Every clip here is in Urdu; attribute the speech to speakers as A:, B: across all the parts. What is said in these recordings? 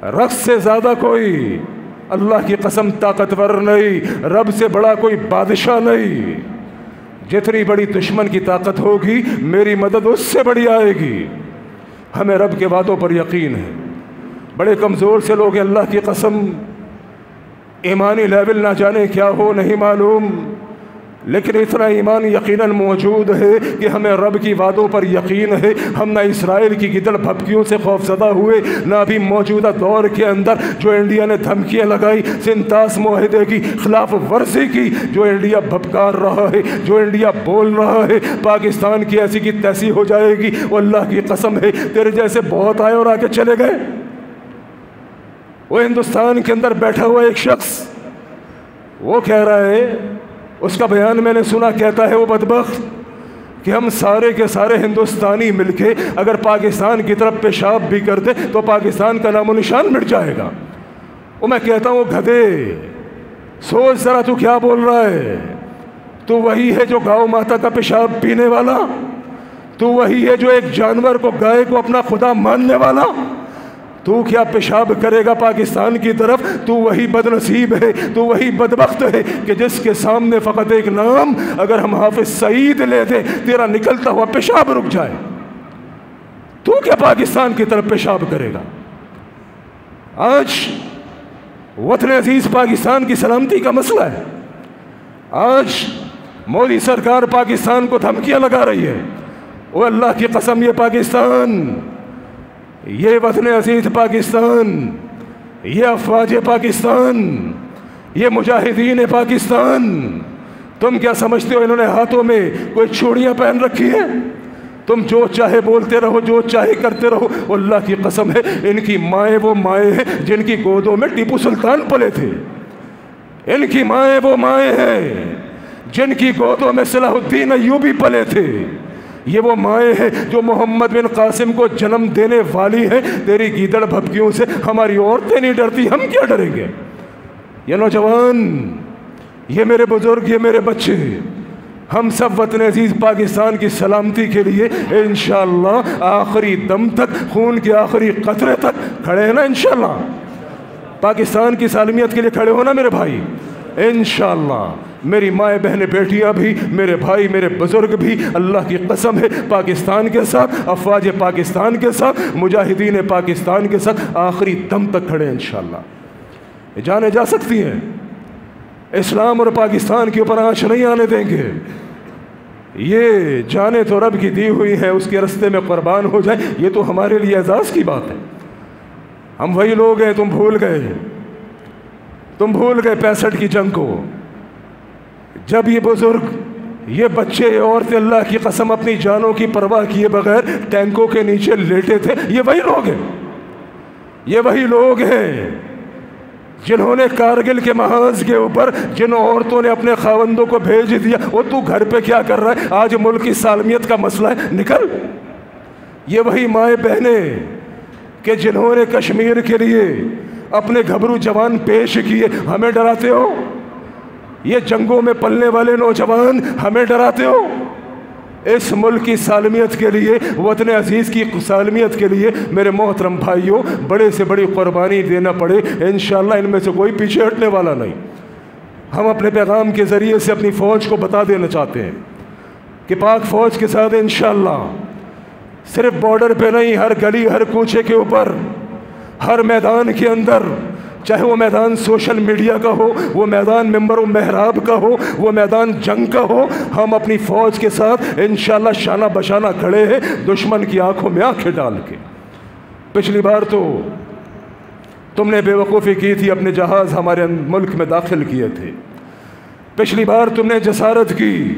A: رب سے زیادہ کوئی اللہ کی قسم طاقتور نہیں، رب سے بڑا کوئی بادشاہ نہیں۔ جتنی بڑی دشمن کی طاقت ہوگی میری مدد اس سے بڑی آئے گی۔ ہمیں رب کے وعدوں پر یقین ہے۔ بڑے کمزور سے لوگ ہیں، اللہ کی قسم ایمانی لیول نہ جانے کیا ہو نہیں معلوم، لیکن اتنا ایمان یقیناً موجود ہے کہ ہمیں رب کی وعدوں پر یقین ہے۔ ہم نہ اسرائیل کی گدڑ بھپکیوں سے خوفزدہ ہوئے، نہ ابھی موجودہ دور کے اندر جو انڈیا نے دھمکیاں لگائی، سنتاس معاہدے کی خلاف ورزی کی، جو انڈیا بھپکار رہا ہے، جو انڈیا بول رہا ہے پاکستان کی ایسی کی تیسی ہو جائے گی، وہ اللہ کی قسم ہے تیرے جیسے بہت آئے اور آگے چلے گئے۔ وہ ہندوستان کے اندر بیٹھا ہوا ایک شخص وہ کہہ رہا ہے، اس کا بیان میں نے سنا، کہتا ہے وہ بدبخت کہ ہم سارے کے سارے ہندوستانی مل کے اگر پاکستان کی طرف پیشاب بھی کر دے تو پاکستان کا نام و نشان مٹ جائے گا۔ وہ میں کہتا ہوں گدھے، سوچ ذرا تو کیا بول رہا ہے؟ تو وہی ہے جو گاؤں ماتا کا پیشاب پینے والا، تو وہی ہے جو ایک جانور کو، گائے کو اپنا خدا ماننے والا۔ تو کیا پیشاب کرے گا پاکستان کی طرف؟ تو وہی بد نصیب ہے، تو وہی بدبخت ہے کہ جس کے سامنے فقط ایک نام اگر ہم حافظ سعید لے دیں تیرا نکلتا ہوا پیشاب رک جائے۔ تو کیا پاکستان کی طرف پیشاب کرے گا؟ آج وطن عزیز پاکستان کی سلامتی کا مسئلہ ہے۔ آج مودی سرکار پاکستان کو دھمکیاں لگا رہی ہے۔ وہ اللہ کی قسم، یہ پاکستان، یہ وطن عزیز پاکستان، یہ افواج پاکستان، یہ مجاہدین پاکستان، تم کیا سمجھتے ہو انہوں نے ہاتھوں میں کوئی چوڑیاں پہن رکھی ہیں؟ تم جو چاہے بولتے رہو، جو چاہے کرتے رہو، اللہ کی قسم ہے ان کی مائیں وہ مائیں ہیں جن کی گودوں میں ٹیپو سلطان پلے تھے۔ ان کی مائیں وہ مائیں ہیں جن کی گودوں میں صلاح الدین ایوبی پلے تھے۔ یہ وہ مائیں ہیں جو محمد بن قاسم کو جنم دینے والی ہیں۔ تیری گیدڑ بھپکیوں سے ہماری عورتیں نہیں ڈرتی، ہم کیا ڈریں گے؟ یہ نوجوان، یہ میرے بزرگ، یہ میرے بچے، ہم سب وطن عزیز پاکستان کی سلامتی کے لیے انشاءاللہ آخری دم تک، خون کے آخری قطرے تک کھڑے ہیں نا انشاءاللہ؟ پاکستان کی سالمیت کے لیے کھڑے ہونا میرے بھائی انشاءاللہ۔ میری مائیں بہنیں بیٹیاں بھی، میرے بھائی میرے بزرگ بھی، اللہ کی قسم ہے پاکستان کے ساتھ، افواج پاکستان کے ساتھ، مجاہدین پاکستان کے ساتھ آخری دم تک کھڑے ہیں انشاءاللہ۔ یہ جانیں جا سکتی ہیں، اسلام اور پاکستان کے اوپر آنچ نہیں آنے دیں گے۔ یہ جانیں تو رب کی دی ہوئی ہے، اس کے رستے میں قربان ہو جائیں، یہ تو ہمارے لیے اعزاز کی بات ہے۔ ہم وہی لوگ ہیں، تم بھول گئے 65 کی جنگ کو، جب یہ بزرگ، یہ بچے، عورتیں اللہ کی قسم اپنی جانوں کی پرواہ کیے بغیر ٹینکوں کے نیچے لیٹے تھے۔ یہ وہی لوگ ہیں، یہ وہی لوگ ہیں جنہوں نے کارگل کے محاذ کے اوپر جن عورتوں نے اپنے خاوندوں کو بھیج دیا، وہ تو گھر پہ کیا کر رہا ہے؟ آج ملک کی سالمیت کا مسئلہ ہے، نکل۔ یہ وہی مائیں بہنیں کہ جنہوں نے کشمیر کے لیے اپنے گھبرو جوان پیش کیے، ہمیں ڈراتے ہو؟ یہ جنگوں میں پلنے والے نوجوان ہمیں ڈراتے ہو؟ اس ملک کی سالمیت کے لیے، وطن عزیز کی سالمیت کے لیے میرے محترم بھائیوں، بڑے سے بڑی قربانی دینا پڑے انشاءاللہ ان میں سے کوئی پیچھے ہٹنے والا نہیں۔ ہم اپنے پیغام کے ذریعے سے اپنی فوج کو بتا دینا چاہتے ہیں کہ پاک فوج کے ساتھ انشاءاللہ صرف بارڈر پہ نہیں، ہر گلی، ہر کوچے کے اوپر، ہر میدان کے اندر، چاہے وہ میدان سوشل میڈیا کا ہو، وہ میدان منبر و محراب کا ہو، وہ میدان جنگ کا ہو، ہم اپنی فوج کے ساتھ انشاءاللہ شانہ بشانہ کھڑے ہیں، دشمن کی آنکھوں میں آنکھیں ڈال کے۔ پچھلی بار تو تم نے بے وقوفی کی تھی، اپنے جہاز ہمارے ملک میں داخل کیے تھے۔ پچھلی بار تم نے جسارت کی،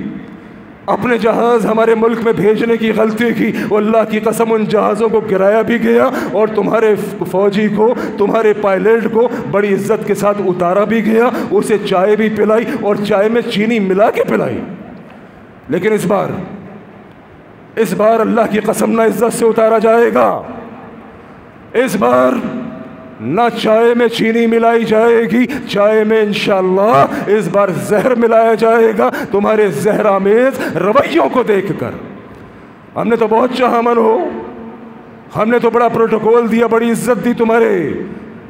A: اپنے جہاز ہمارے ملک میں بھیجنے کی غلطی کی، اللہ کی قسم ان جہازوں کو گرایا بھی گیا اور تمہارے فوجی کو، تمہارے پائلٹ کو بڑی عزت کے ساتھ اتارا بھی گیا، اسے چائے بھی پلائی اور چائے میں چینی ملا کے پلائی۔ لیکن اس بار اللہ کی قسم نہ عزت سے اتارا جائے گا، اس بار نہ چائے میں چینی ملائی جائے گی، چائے میں انشاءاللہ اس بار زہر ملایا جائے گا، تمہارے زہر آمیز رویوں کو دیکھ کر۔ ہم نے تو بہت چاہا من ہو، ہم نے تو بڑا پروٹوکول دیا، بڑی عزت دی تمہارے